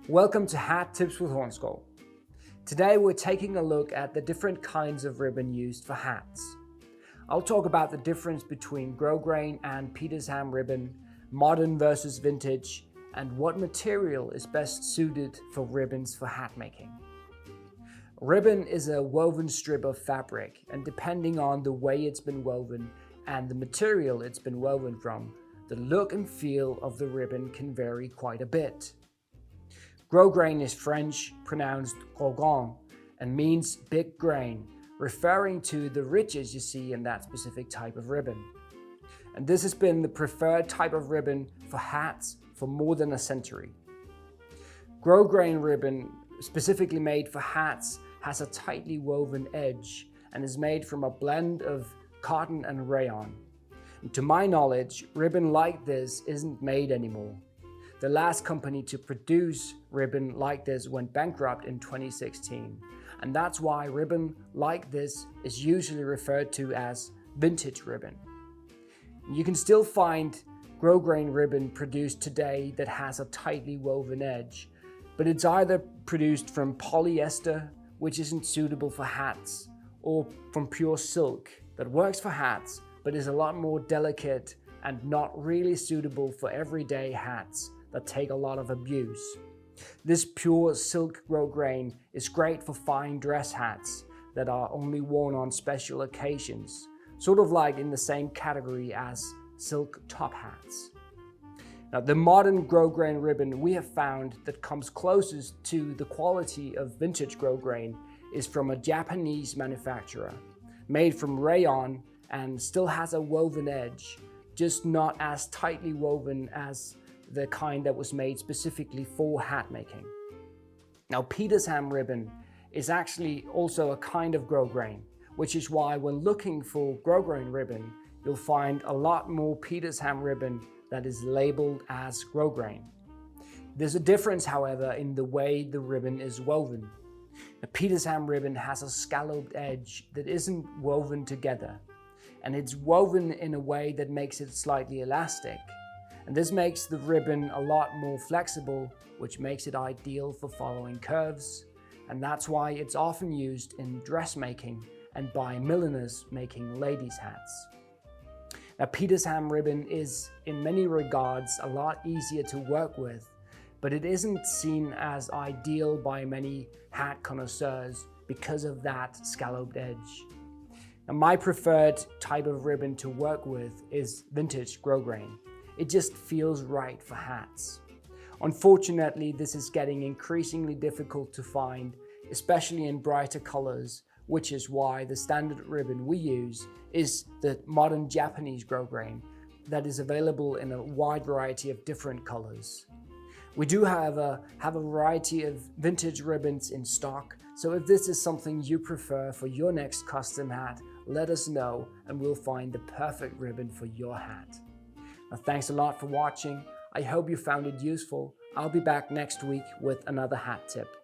Welcome to Hat Tips with Hornskov. Today we're taking a look at the different kinds of ribbon used for hats. I'll talk about the difference between grosgrain and Petersham ribbon, modern versus vintage, and what material is best suited for ribbons for hat making. Ribbon is a woven strip of fabric, and depending on the way it's been woven and the material it's been woven from, the look and feel of the ribbon can vary quite a bit. Grosgrain is French, pronounced Grosgrain, and means big grain, referring to the ridges you see in that specific type of ribbon. And this has been the preferred type of ribbon for hats for more than a century. Grosgrain ribbon, specifically made for hats, has a tightly woven edge and is made from a blend of cotton and rayon. And to my knowledge, ribbon like this isn't made anymore. The last company to produce ribbon like this went bankrupt in 2016, and that's why ribbon like this is usually referred to as vintage ribbon. You can still find grosgrain ribbon produced today that has a tightly woven edge, but it's either produced from polyester, which isn't suitable for hats, or from pure silk that works for hats, but is a lot more delicate and not really suitable for everyday hats that take a lot of abuse. This pure silk grosgrain is great for fine dress hats that are only worn on special occasions, sort of like in the same category as silk top hats. Now, the modern grosgrain ribbon we have found that comes closest to the quality of vintage grosgrain is from a Japanese manufacturer, made from rayon and still has a woven edge, just not as tightly woven as the kind that was made specifically for hat making. Now, Petersham ribbon is actually also a kind of grosgrain, which is why when looking for grosgrain ribbon, you'll find a lot more Petersham ribbon that is labeled as grosgrain. There's a difference, however, in the way the ribbon is woven. The Petersham ribbon has a scalloped edge that isn't woven together, and it's woven in a way that makes it slightly elastic. And this makes the ribbon a lot more flexible, which makes it ideal for following curves, and that's why it's often used in dressmaking and by milliners making ladies' hats. Now, Petersham ribbon is in many regards a lot easier to work with, but it isn't seen as ideal by many hat connoisseurs because of that scalloped edge. Now, my preferred type of ribbon to work with is vintage grosgrain. It just feels right for hats. Unfortunately, this is getting increasingly difficult to find, especially in brighter colors, which is why the standard ribbon we use is the modern Japanese grosgrain that is available in a wide variety of different colors. We do, however, have a variety of vintage ribbons in stock, so if this is something you prefer for your next custom hat, let us know and we'll find the perfect ribbon for your hat. Now, thanks a lot for watching. I hope you found it useful. I'll be back next week with another hat tip.